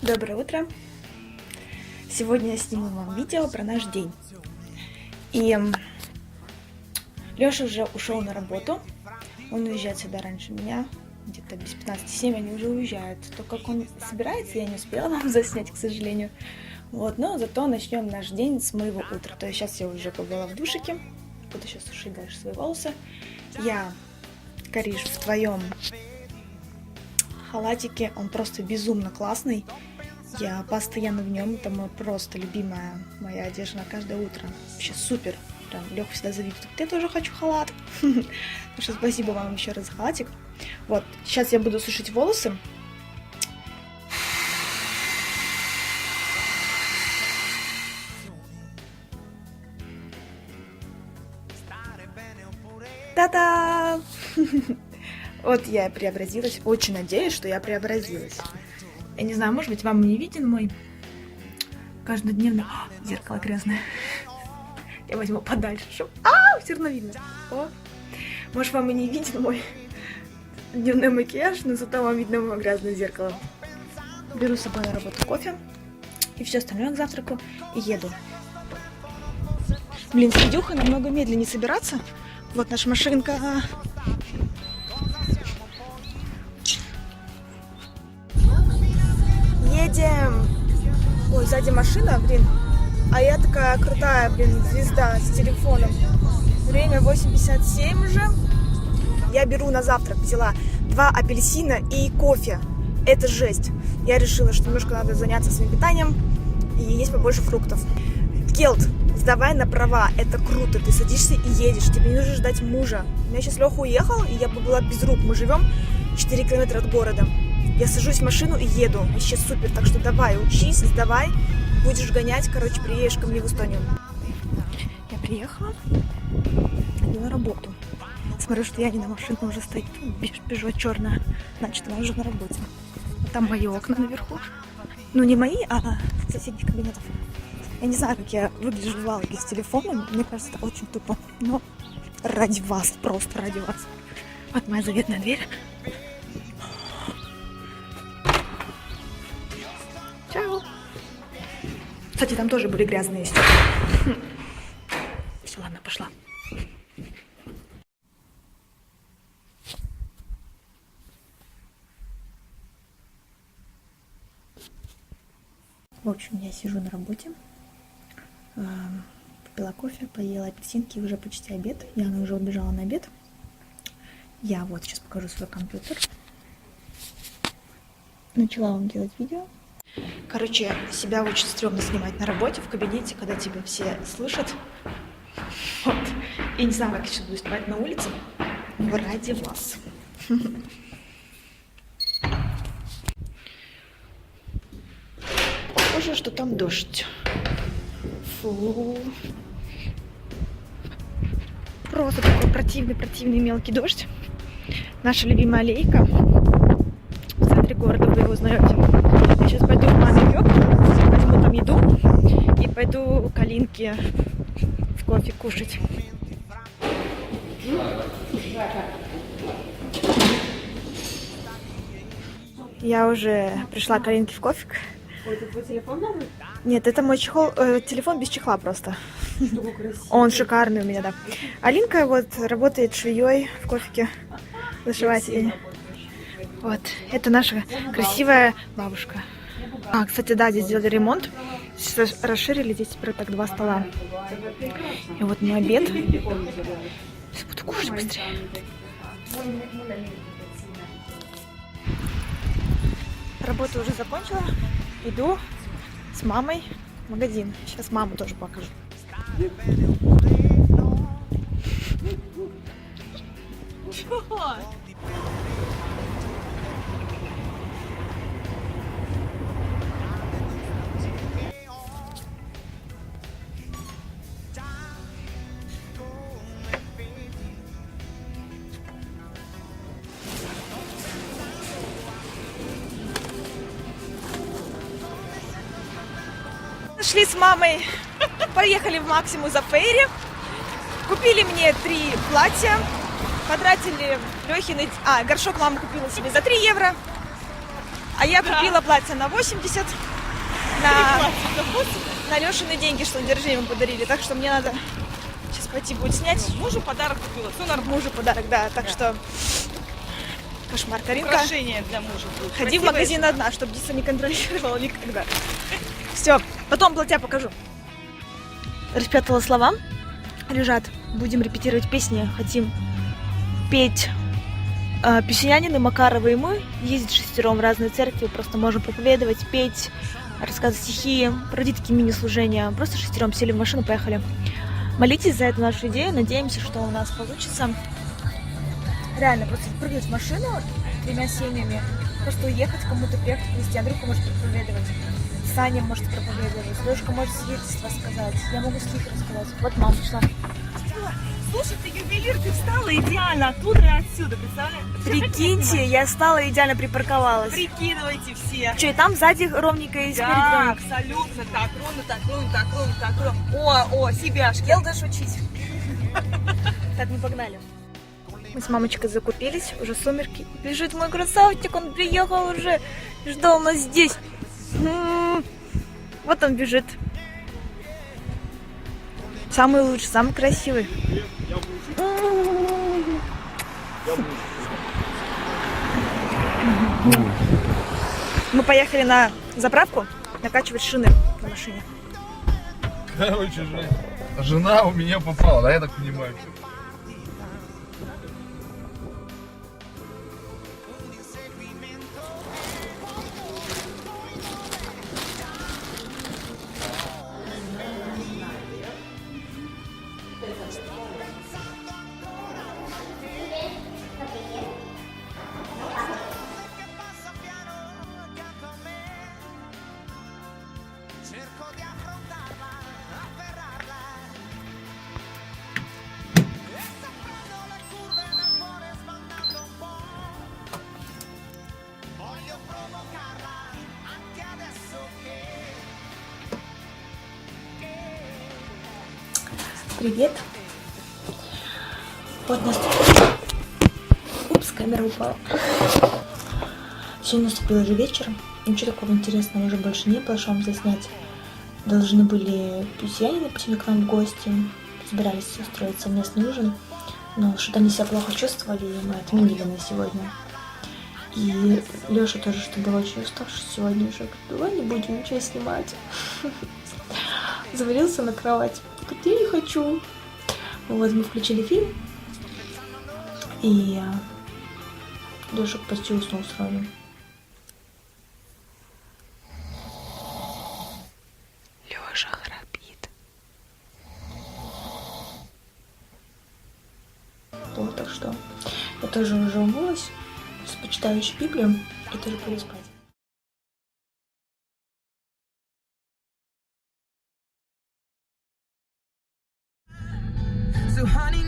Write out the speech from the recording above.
Доброе утро! Сегодня я сниму вам видео про наш день. И Лёша уже ушел на работу. Он уезжает сюда раньше меня. Где-то без 15:07 они уже уезжают. То, как он собирается, я не успела вам заснять, к сожалению. Вот, но зато начнем наш день с моего утра. То есть сейчас я уже побыла в душике. Буду сейчас сушить дальше свои волосы. Я, Кариш, в твоем халатике. Он просто безумно классный. Я постоянно в нем. Это просто любимая моя одежда на каждое утро. Вообще супер. Прям Лёха всегда завидует. Я тоже хочу халат. Так что спасибо вам еще раз за халатик. Вот, сейчас я буду сушить волосы. Та-да! Вот я и преобразилась. Очень надеюсь, что я преобразилась. Я не знаю, может быть, вам не виден мой каждодневный... Зеркало грязное. Я возьму подальше, чтобы... все равно видно. О. Может, вам и не виден мой дневной макияж, но зато вам видно мое грязное зеркало. Беру с собой на работу кофе и все остальное к завтраку и еду. Блин, с видюха намного медленнее собираться. Вот наша машинка. Едем. Ой, сзади машина, блин. А я такая крутая, блин, звезда с телефоном. Время 8:57 уже. Я беру на завтрак, взяла 2 апельсина и кофе. Это жесть. Я решила, что немножко надо заняться своим питанием и есть побольше фруктов. Келт, сдавай на права, это круто. Ты садишься и едешь, тебе не нужно ждать мужа. У меня сейчас Леха уехал, и я бы была без рук. Мы живем 4 километра от города. Я сажусь в машину и еду. Вообще супер. Так что давай, учись, сдавай. Будешь гонять, короче, приедешь ко мне в Эстонию. Я приехала. Иду на работу. Смотрю, что я не на машине, уже стоит Пежо черная. Значит, она уже на работе. Там мои окна наверху. Ну, не мои, а соседних кабинетов. Я не знаю, как я выгляжу в валоге с телефоном. Мне кажется, это очень тупо. Но ради вас, просто ради вас. Вот моя заветная дверь. Чао. Кстати, там тоже были грязные стекла. Все, ладно, пошла. В общем, я сижу на работе. Попила кофе, поела апельсинки, уже почти обед. Яна уже убежала на обед. Я вот сейчас покажу свой компьютер. Начала вам делать видео. Короче, себя очень стрёмно снимать на работе, в кабинете, когда тебя все слышат. Вот. Я не знаю, как я сейчас буду снимать на улице. Но ради вас. Похоже, что там дождь. Фу. Просто такой противный мелкий дождь. Наша любимая аллейка в центре города, вы его узнаете. Я сейчас пойду в маме возьму там еду и пойду к Алинке в кофе кушать. Я уже пришла к Алинке в кофе. Это твой телефон новый? Нет, это мой чехол, телефон без чехла просто. Он шикарный у меня, да. Алинка вот работает швеей в кофике. Зашиватель. Вот, это наша красивая бабушка. Кстати, да, здесь сделали ремонт. Сейчас расширили, здесь теперь так 2 стола. И вот мой обед. Сейчас буду кушать быстрее. Работу уже закончила. Иду с мамой в магазин. Сейчас маму тоже покажу. Чего? Шли с мамой, поехали в Максиму за Фейри, купили мне 3 платья, потратили Лёхины... горшок мама купила себе за 3 евро. А я купила платье на 80, на Лешины деньги, что держи, ему подарили. Так что мне надо сейчас пойти будет снять. Мужу подарок купила. Все нормально. Мужу подарок, да. Так что кошмар. Каринка, Украшение для мужа будет. ходи в Красивое. магазин одна, чтобы Диса не контролировала никогда. Все, потом платья покажу. Распятала слова. Лежат. Будем репетировать песни. Хотим петь Песенянины, Макаровы и мы. Ездить шестером в разные церкви. Просто можем проповедовать, петь, рассказывать стихи, проводить такие мини-служения. Просто шестером сели в машину, поехали. Молитесь за эту нашу идею. Надеемся, что у нас получится. Реально, просто прыгнуть в машину 3 семьями, просто уехать, кому-то приехать привезти. Андрюха может проповедовать, Саня может проповедовать, Лешка может свидетельство сказать, я могу стих рассказать. Вот мама пришла. Слушай, ты ювелир, ты встала идеально оттуда и отсюда, представляешь? Прикиньте, я стала и идеально припарковалась. Прикидывайте все. Что, и там сзади ровненько и спереди Да, ровненько. абсолютно. Так, ровно, так, ровно, так, ровно, так, ровно. О, себяшки. Елда шутить. Так, мы погнали. Мы с мамочкой закупились, уже сумерки. Бежит мой красавчик, он приехал уже, ждал нас здесь. Вот он бежит. Самый лучший, самый красивый. Мы поехали на заправку накачивать шины на машине. Короче, жена у меня попала, да, я так понимаю. Привет. Вот нас. Упс, камера упала. Сегодня наступил уже вечер. Ничего такого интересного уже больше не было, что вам заснять. Должны были песенянины прийти к нам в гости. Собирались устроить совместный ужин. Но что-то они себя плохо чувствовали, и мы отменили на сегодня. И Леша тоже, что был очень уставший сегодня уже. Говорит, давай не будем ничего снимать. Завалился на кровать. Говорит, я не хочу. Вот, мы включили фильм. И Леша почти уснул сразу. Леша храпит. Вот, так что я тоже уже умылась. Сейчас почитаю еще Библию и тоже пойду спать. So honey,